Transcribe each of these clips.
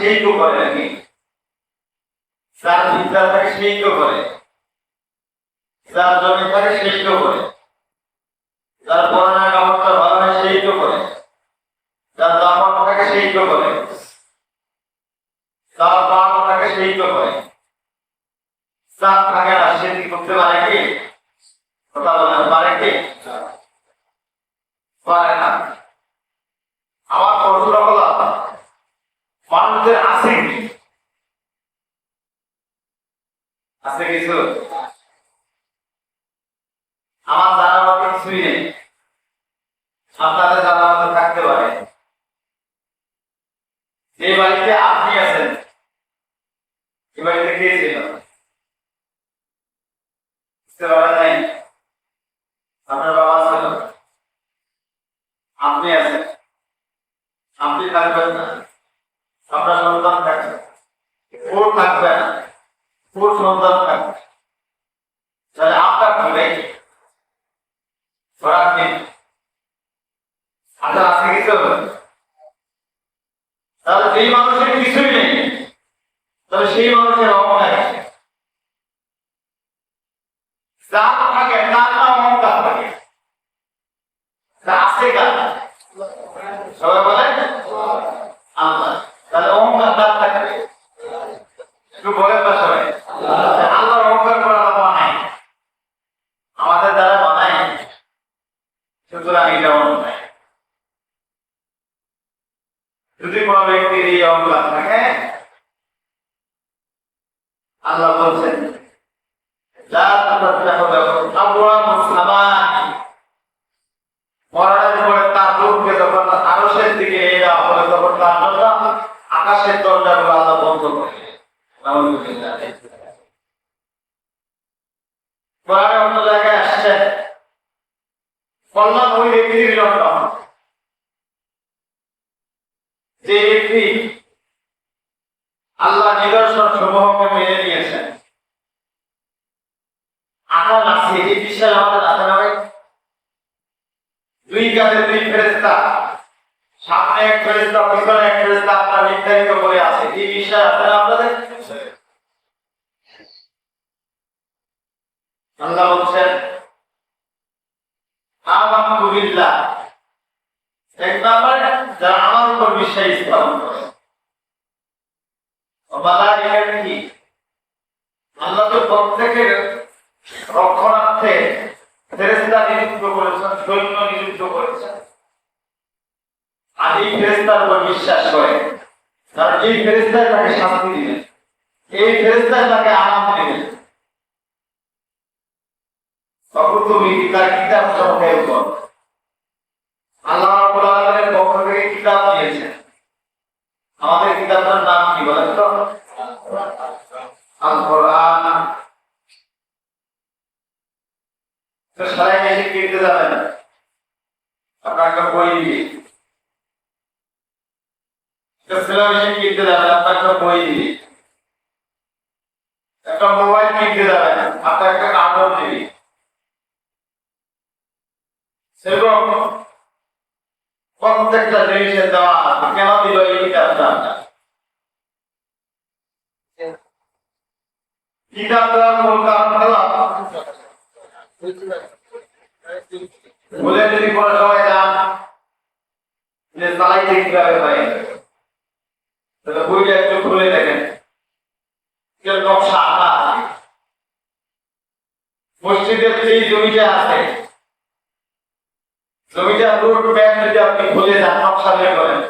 সেই তো করে নাকি, যার বিদ্যা থাকে সেই তো করে, যার জমি থাকে সেই তো করে, যার পড়ানোর ব্যবস্থা ভালো হয় সেই তো করে, যার দাপট থাকে সেই তো করে, যার বাপ থাকে সেই তো করে, যার থাকে না সে কি করতে পারে কি? কথা বলেন পারে কি? পারে না। আমার প্রশ্ন হলো মানুষদের আছে কি? আছে কিছু? আমার জানার মতো কিছুই নেই, আপনাদের জানার মতো থাকতে পারে। যে বাড়িতে আপনি আছেন এই বাড়িতে কে ছিল? বুঝতে পারেন নাই? আপনার বাবা ছিল, আপনি আছেন, আপনি থাকবেন না, আপনার সন্তান থাকবে, ওর থাকবে না, ওর সন্তান থাকবে, তাহলে আপনার থাকবে ওরা আপনি আপনার আছে কিছু? তাহলে যেই মানুষের কিছুই নেই তাহলে সেই মানুষের অহংকার আছে, যার থাকে তার নাম অহংকার থাকে, আছে কার? সবাই বলে আল্লাহ। তাহলে অহংকার তার থাকবে, একটু বলেন না সবাই। আল্লাহর অহংকার করা বানায়, আমাদের দ্বারা বানায়, সুতরাং এটা অন্যায়। যদি কোনো ব্যক্তির এই অহংকার থাকে, আল্লাহ বলছেন মরার পরে তার রূপকে যখন আরশের দিকে দেওয়া হবে তখন তার জন্য আকাশের দরজাগুলো আল্লাহ বন্ধ করে। কোরআনে অন্য জায়গায় আসছে কল্যাণ ওই ব্যক্তির জন্য যে ব্যক্তি আল্লাহ নিদর্শন সমূহকে মেনে নিয়েছেন। আকাল আছে এই বিশ্বাস আমাদের আছে না ভাই? দুই কাঁধে দুই ফেরেশতা, সামনে এক ফেরেশতা পিছনে এক ফেরেশতা আপনার নির্ধারিত করে আছে, এই বিশ্বাস আছে না আপনাদের? আল্লাহ বলছেন আমানতু বিল্লাহ, এক নাম্বার যারা আমার উপর বিশ্বাস স্থাপন করে, মালাইকাতিহি, আল্লাহ তো প্রত্যেকের রক্ষণার্থে ফেরেশতা নিযুক্ত করেছেন, সৈন্য নিযুক্ত করেছেন। আর এই ফেরেশতার উপর বিশ্বাস করে, কারণ এই ফেরেশতাই তাকে শান্তি দিবেন, এই ফেরেশতাই তাকে আরাম দিবেন। তখন তুমি তার কিতাব সমূহের উপর আল্লাহ রাব্বুল আলামিনের পক্ষ থেকে কিতাব দিয়েছেন। আমাদের কিতাবটার নাম কি বলেন তো? আল কোরআন। তো সবাই এসে কিনতে যাবেন, আপনাকে বই দিবি। তো সিলেবাস কিনতে যাবেন, আপনাকে বই দিবি। একটা মোবাইল কিনতে যাবেন, আপনাকে একটা কাগজ দিবি। সেরকম প্রত্যেকটা জিনিসের দেওয়া কেন দিল এই কিতাবটা? কিতাব দেওয়ার মূল কারণ হলো বলে যদি কোনো সময় যান যে চালাইতে কিভাবে হয়, তাহলে বইটা একটু খুলে দেখেন নকশা আঁকা আছে। মসজিদের যে জমিটা আছে, জমিটার রোড ম্যাপ যদি আপনি খুলে যান, নকশা বের করেন,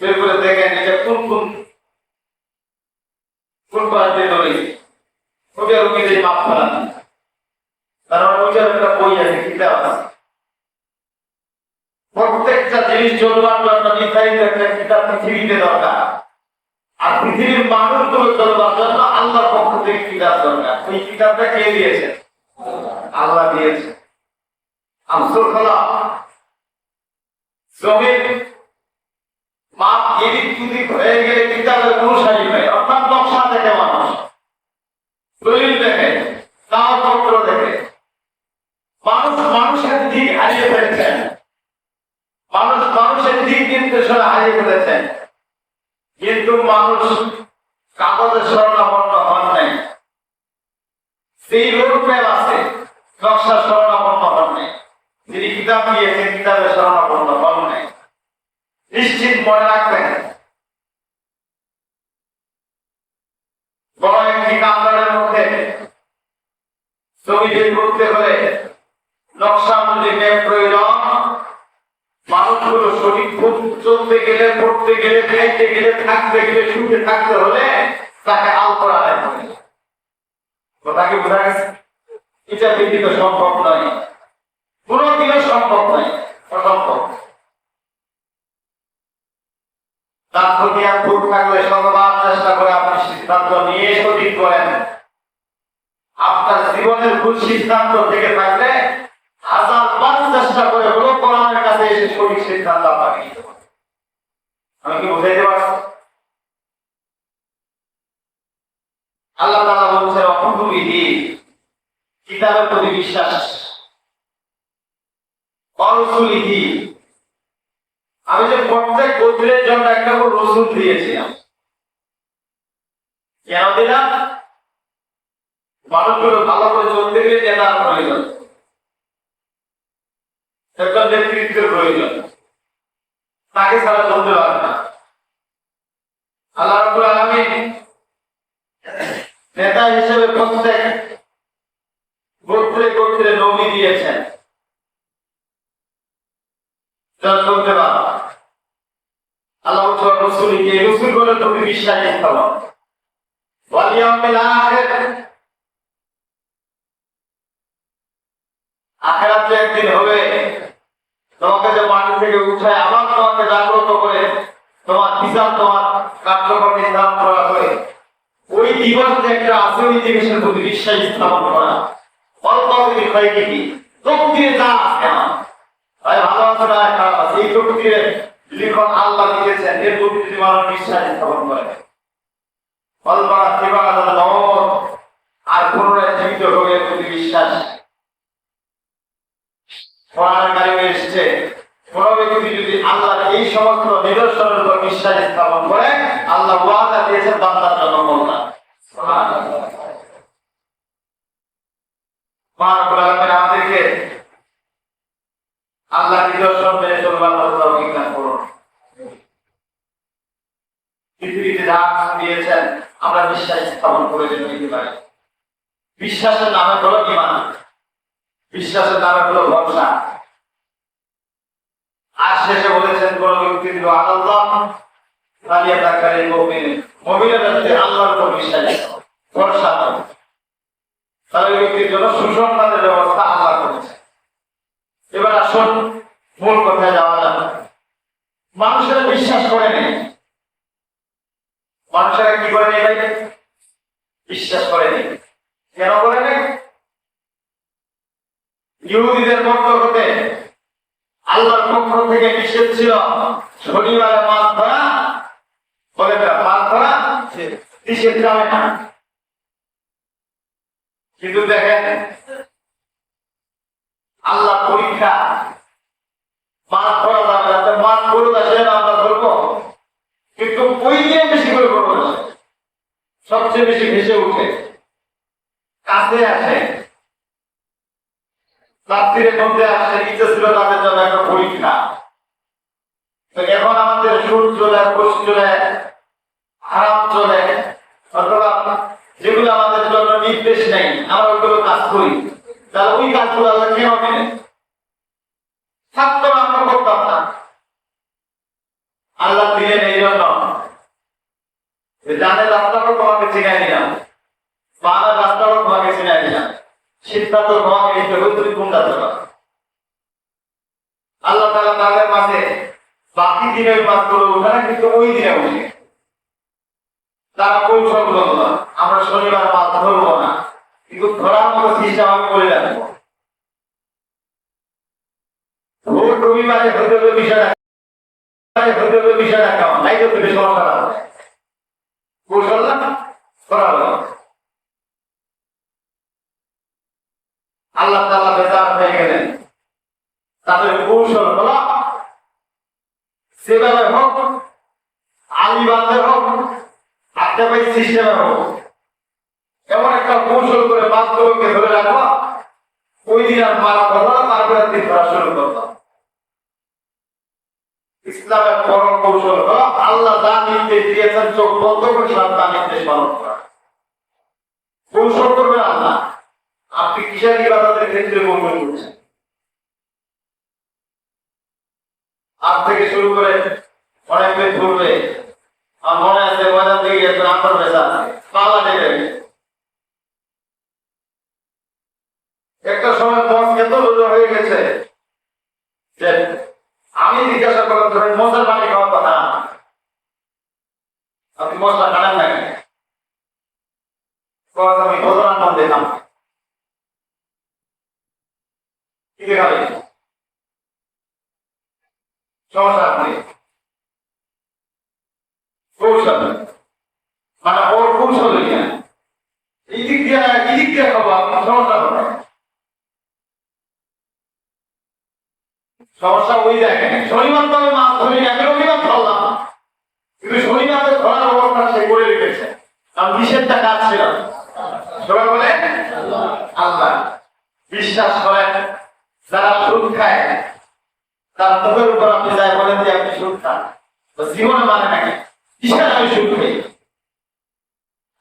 বের করে দেখেন এটা কোন কোন কোন পার্টিতে রয়েছে, ওটা অনুযায়ী মাপ ফেলান। কারণ ওইটার একটা বই আছে, কিতাব আছে। প্রত্যেকটা জিনিস চলবার জন্য নির্ধারিত একটা কিতাব পৃথিবীতে দরকার, আর পৃথিবীর মানুষগুলো চলবার জন্য আল্লাহর পক্ষ থেকে কিতাব দরকার। ওই কিতাবটা কে দিয়েছে? আল্লাহ দিয়েছে। আফসোস হলো জমির মাপ এদিক ওদিক হয়ে গেলে কিতাবের অনুসারী হয়, অর্থাৎ নকশা দেখে মানুষ, দলিল দেখে, কাগজপত্র দেখে মানুষ মানুষের দিক হারিয়ে ফেলেছেন, মানুষ মানুষের দিক নির্দেশনা হারিয়ে ফেলেছেন। কিন্তু মানুষ কাগজের শরণাপন্ন হন নাই। সেই রোডম্যাপ আছে, নকশা শরণাপন্ন হন নাই। যিনি কিতাব দিয়েছেন কিতাবের শরণাপন্ন হন নাই। নিশ্চিত মনে রাখবেন, বড় একটি কামরার মধ্যে ছবি বের করতে হলে নকশা অনুযায়ী ম্যাপ প্রয়োজন। মানুষগুলো সঠিক চলতে গেলে, পড়তে গেলে, খাইতে গেলে, থাকতে গেলে, শুতে থাকতে হলে তাকে আল করা হয়। কথা কি বোঝা গেছে? এটা ব্যতীত সম্ভব নয়, কোনদিনও সম্ভব নয়, অসম্ভব। তার প্রতি আর ভুল থাকলে শতবার চেষ্টা করে আপনি সিদ্ধান্ত নিয়ে সঠিক করেন। আপনার জীবনের ভুল সিদ্ধান্ত থেকে থাকলে হাজার বার চেষ্টা করে হলো কোরআনের কাছে এসে সঠিক সিদ্ধান্ত আপনাকে নিতে হবে। আমি কি বুঝাইতে পারছি? আল্লাহ তাআলা বলছেন অকুতুবিহি, কিতাবের প্রতি বিশ্বাস, অরসুলিহি, আমি যে প্রত্যেক গোত্রের জন্য একটা করে রসুল দিয়েছিলাম। কেন দিলাম? মানুষগুলো ভালো করে চলতে গেলে নেতার প্রয়োজন, একটা নেতৃত্বের প্রয়োজন, তাকে ছাড়া চলতে পারে না। আল্লাহ রাব্বুল আলামিন নেতা হিসেবে প্রত্যেক গোত্রে গোত্রে নবী দিয়েছেন, চলতে পারে। আল্লাহ রসুলকে রসুলগুলোর প্রতি বিশ্বাস করতে হবে। ওয়াল ইয়াউমিল আখির, আখিরাত যে একদিন হবে, তোমাকে যে মাটি থেকে উঠায় আবার তোমাকে জাগ্রত করে তোমার হিসাব, তোমার কার্যক্রম নির্ধারণ করা হবে, ওই দিবস যে একটা আছে, ওই দিবসের প্রতি বিশ্বাস স্থাপন করা। অল্প বিষয় কি তকদিরে যা আছে, ভাই ভালো আছে না খারাপ আছে, এই তকদিরে লিখন আল্লাহ দিয়েছেন, এর প্রতি যদি মানুষ বিশ্বাস স্থাপন করে, অল্পনা সেবা আর পুনরায় জীবিত রোগের প্রতি বিশ্বাস। কোরআন কারিমে এসেছে, কোন ব্যক্তি যদি আল্লাহর এই সমস্ত নিদর্শনের উপর বিশ্বাস স্থাপন করে, আল্লাহ ওয়াদা দিয়েছেন বান্দার জন্য কল্যাণ। সুবহানাল্লাহ। আমাদেরকে আল্লাহ নিদর্শন মেনে চলবার তৌফিক দান করুন। পৃথিবীতে যা দিয়েছেন আমরা বিশ্বাস স্থাপন করে নিতে পারি। বিশ্বাসের নামে হলো ঈমান, বিশ্বাসের নামে হলো ভরসা। আর শেষে বলেছেন কোন ব্যক্তি দিল আল্লাহ ফালিয়াতাকাল্লাম মুমিন, মুমিনের কাছে আল্লাহর উপর বিশ্বাস ভরসা করে, তাহলে ব্যক্তির জন্য সুসংবাদের ব্যবস্থা আল্লাহ করেছে। এবার আসুন মূল কথায় যাওয়া যাক। মানুষেরা বিশ্বাস করে নেই। মানুষেরা কি করে নেই ভাই? বিশ্বাস করে নেই। কেন করে নেই? ইহুদিদের পক্ষ হতে আল্লাহর পক্ষ থেকে নিষেধ ছিল শনিবারে মাছ ধরা, বলে মাছ ধরা নিষেধ যাবে না। কিন্তু দেখেন আল্লাহ পরীক্ষা, মাছ ধরা যাবে না, মাছ গরু আসে আমরা ধরবো, কিন্তু ওই দিয়ে বেশি করে গরু আসে, সবচেয়ে বেশি ভেসে উঠে, কাছে আসে, রাত্রির মধ্যে আসে। ইচ্ছে ছিল তাদের জন্য একটা পরীক্ষা। তো এখন আমাদের সুদ চলে, ঘুষ চলে, হারাম চলে, অথবা যেগুলো আমাদের জন্য নির্দেশ নেই, আমরা ওইগুলো কাজ করি, তাহলে ওই কাজগুলো আল্লাহ কেন মেনে থাকতো আমরা করতাম না? আল্লাহ দিলেন এই জন্য জানের রাস্তাটাও তোমাকে চিনাই দিলাম, বাংলার রাস্তাটাও তোমাকে চিনাই দিলাম, সিদ্ধান্ত তোমাকে নিতে হবে, তুমি কোন রাস্তা পাবে। আল্লাহ তাআলা তাদের মাঝে বাকি দিনের মাছগুলো উঠে না, কিন্তু ওই দিনে উঠে তারা কৌশল গুলো না, আমরা শনিবার মাছ ধরবো না, কিন্তু ধরার মতো সিস্টেম আমি করে রাখবো। ভোট রবিবারে হতে হবে বিষয়টা কেমন তাই তো বেশি সমস্যা না কৌশল না করা হলো। আল্লাহ তাআলা বেজার হয়ে গেলেন, তাদের কৌশল হলো সেভাবে হোক, আলিবাদের হোক, ডাক্তারবাই সিস্টেমে হোক, এমন একটা কৌশল করে বাচ্চাকে ধরে রাখবা, ওই দিন আর মারা করবা, তারপরে দিন ধরা শুরু করবা। ইসলামের পরম কৌশল হলো আল্লাহ যা নির্দেশ দিয়েছেন চোখ বন্ধ করে তা নির্দেশ পালন করা। কৌশল করবে আল্লাহ। আপনি কিসের ইবাদতের ক্ষেত্রে কৌশল করছেন? আজ থেকে শুরু করে অনেক দিন পূর্বে আমার মনে আছে বাজার থেকে গেছে আতর বেচা পালা দেবে। একটা সময় মদ এত রোজা হয়ে গেছে যে আমি জিজ্ঞাসা করলাম ধরেন মশার পানি খাওয়ার কথা, আপনি মশলা খাবেন না কেন? আমি ঘটনার নাম দিলাম কি দেখাবে সমস্যা আপনি কৌশল মানে ওর কৌশল এদিক দিয়ে খাবো আপনার সমস্যা হবে। সমস্যা ওই জায়গায় শনিবার তবে মাছ ধরি আমি রবিবার ধরলাম, কিন্তু শনিবার ধরার অবস্থা সে করে রেখেছে, কারণ নিষেধটা কাজ ছিল। সবাই বলে আল্লাহ। বিশ্বাস করেন যারা সুদ খায় তার মুখের উপর আপনি যাই বলেন যে আপনি সুদ খান, জীবনে মানে নাকি কিসের আমি সুদ খাই,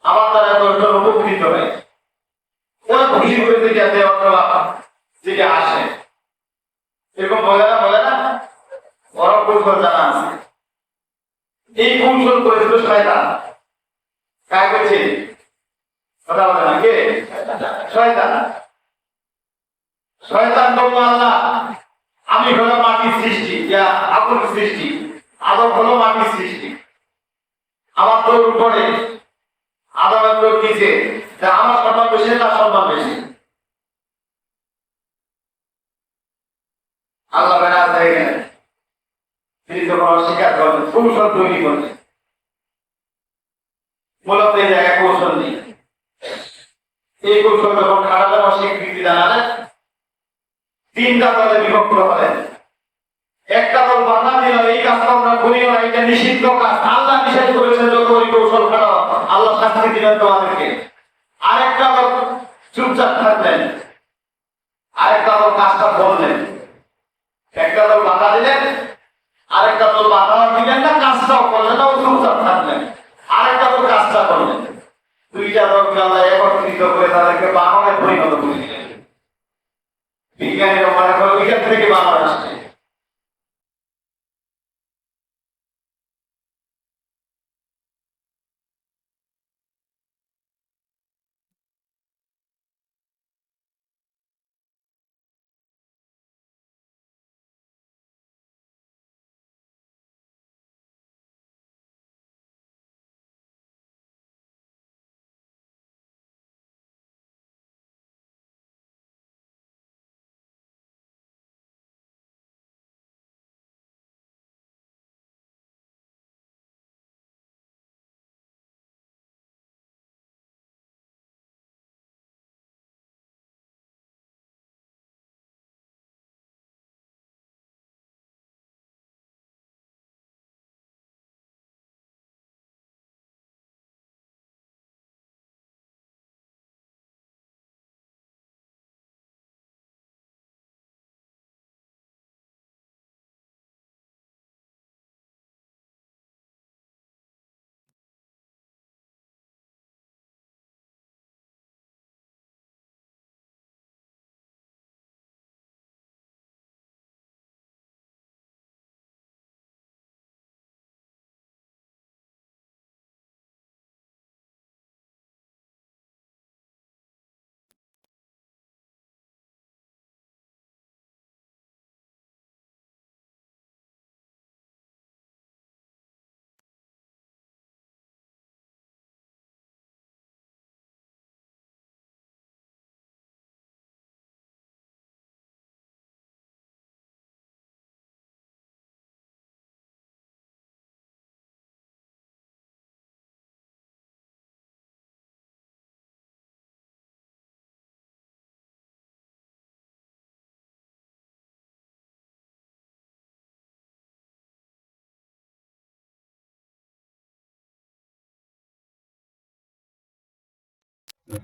আমার দ্বারা দশজন উপকৃত হয়, ওরা খুশি করে যেতে অথবা যেটা আসে এরকম বলে না বড় কৌশল জানা আছে। এই কৌশল করেছিল শয়তান। কাজ করছে কথা বলে না কে? শয়তান। শয়তান বলল আল্লাহ আমি হলো মাটির সৃষ্টি, আপন সৃষ্টি, আদম হলো মাটির সৃষ্টি, আমার তোর উপরে আদমের লোক দিয়েছে, আমার সম্মান বেশি তার সম্মান বেশি। আল্লাহ বেড়া হয়ে গেলেন, তিনি যখন অস্বীকার করলেন কৌশল তৈরি করলেন। মূলত এই জায়গায় কৌশল নেই। এই কৌশল যখন খাটালে অস্বীকৃতি জানালেন, তিনটা দলে বিভক্ত হলেন। একটা দল বাধা দিল এই কাজটা আমরা করিও না, এটা নিষিদ্ধ কাজ, আল্লাহ নিষেধ করেছেন যত ওই কৌশল খাটাও, আল্লাহ শাস্তি দিলেন তোমাদেরকে। আরেকটা দল চুপচাপ থাকলেন, আরেকটা দল কাজটা বললেন। একটা দল বাধা দিলেন, আরেকটা দল বাধা দিলেন না, কাজটাও করলেন না, ও চুপচাপ থাকলেন। আরেকটা দল কাজটা করলেন। দুইটা দলকে আল্লাহ একত্রিত করে তাদেরকে বাংলায় পরিণত করে দিলেন। বিজ্ঞানীরা মনে করে ওইখান থেকে বাংলা আসছে।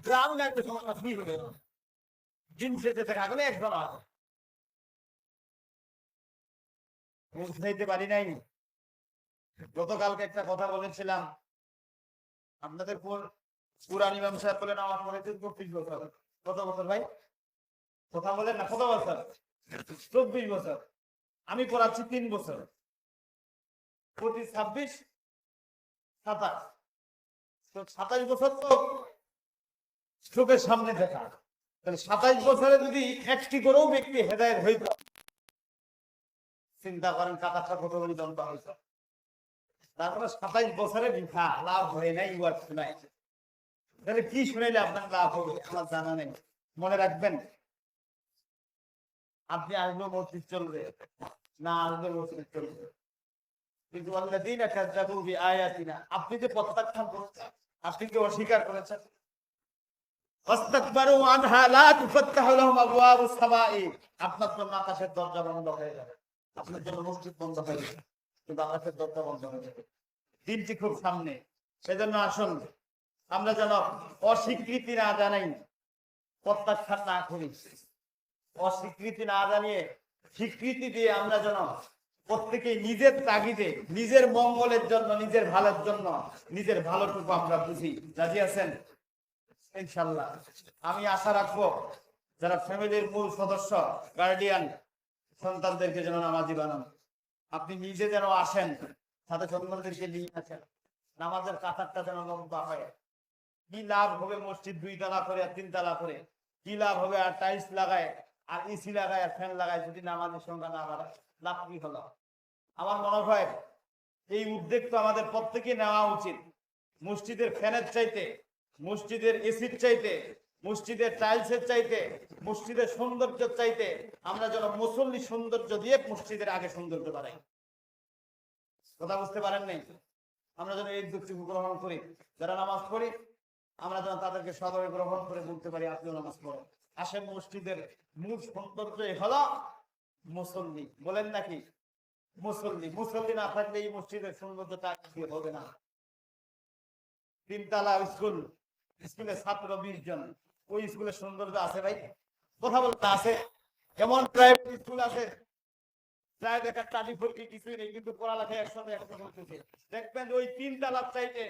গ্রাম না একটা সমস্যা কি হবে দিন শেষে দেখা গেলে একজন আছে বুঝতে পারি নাই গতকালকে একটা কথা বলেছিলাম আপনাদের পুরান ইমাম সাহেব বলেন আমার পড়েছে 24 বছর কত বছর ভাই কথা বলেন না কত বছর 24 বছর আমি পড়াচ্ছি 3 বছর 25 26 27 তো 27 বছর তো চোখের সামনে দেখা তাহলে 27 বছরে যদি একটি করেও ব্যক্তি হেদায়েত হইত চিন্তা করেন কাকাটা কত বড় দম্পা হইত তারপরে 27 বছরে লিখা লাভ হয় নাই ওয়াজ শোনায় তাহলে কি শুনাইলে আপনার লাভ হবে আমার জানা নেই মনে রাখবেন আপনি আসবে মসজিদ চলবে না আসবে মসজিদ চলবে কিন্তু আল্লাযীনা কাযযাবু বিআয়াতিনা আপনি যে প্রত্যাখ্যান করেছেন আপনি যে অস্বীকার করেছেন ওয়াস্তাকবারু আনহা লা তুফাত্তাহু লাহুম আবওয়াবুস সামাই আপনার জন্য আকাশের দরজা বন্ধ হয়ে যাবে আপনার জন্য মসজিদ বন্ধ হয়ে যাবে কিন্তু আকাশের দরজা বন্ধ হয়ে যাবে দিনটি খুব সামনে সেজন্য আসুন আমরা যেন অস্বীকৃতি না জানাই প্রত্যাখ্যান না করি অস্বীকৃতি না জানিয়ে স্বীকৃতি দিয়ে আমরা যেন প্রত্যেকে নিজের তাগিদে নিজের মঙ্গলের জন্য নিজের ভালোর জন্য নিজের ভালোটুকু আমরা বুঝি রাজি আছেন ইনশাল্লাহ আমি আশা রাখবো যারা ফ্যামিলির মূল সদস্য গার্ডিয়ান সন্তানদেরকে যেন নামাজি বানান আপনি নিজে যেন আসেন সাথে সন্তানদেরকে নিয়ে আসেন নামাজের কাতারটা যেন লম্বা হয় কি লাভ হবে মসজিদ 2 তলা করে আর 3 তলা করে কি লাভ হবে আর টাইলস লাগায় আর এসি লাগায় আর ফ্যান লাগায় যদি নামাজের সংখ্যা না বাড়ায় লাভ কি হলো আমার মনে হয় এই উদ্যোগ তো আমাদের প্রত্যেকে নেওয়া উচিত মসজিদের ফ্যানের চাইতে মসজিদের এসির চাইতে মসজিদের টাইলসের চাইতে মসজিদের সৌন্দর্যের চাইতে আমরা যেন মুসল্লি সৌন্দর্য দিয়ে মসজিদের আগে সৌন্দর্য বাড়াই কথা বুঝতে পারেন নাই আমরা যেন এই উদ্যোগটুকু গ্রহণ করি যারা নামাজ পড়ি আমরা যেন তাদেরকে সদয় গ্রহণ করে বলতে পারি আপনিও নামাজ পড়েন আসেন মসজিদের মূল সৌন্দর্য হলো মুসল্লি বলেন নাকি মুসল্লি মুসল্লি না থাকলে এই মসজিদের সৌন্দর্যটা হবে না 3 তলা স্কুল স্কুলে ছাত্র 20 জন ওই স্কুলের সৌন্দর্য আছে ভাই কথা বলতে আছে এমন প্রাইভেট স্কুল আছে প্রায় দেখা স্টাডি ফর কিছুই নেই কিন্তু পড়ালেখা একসাথে একসাথে দেখবেন ওই 3 তলার চাইতে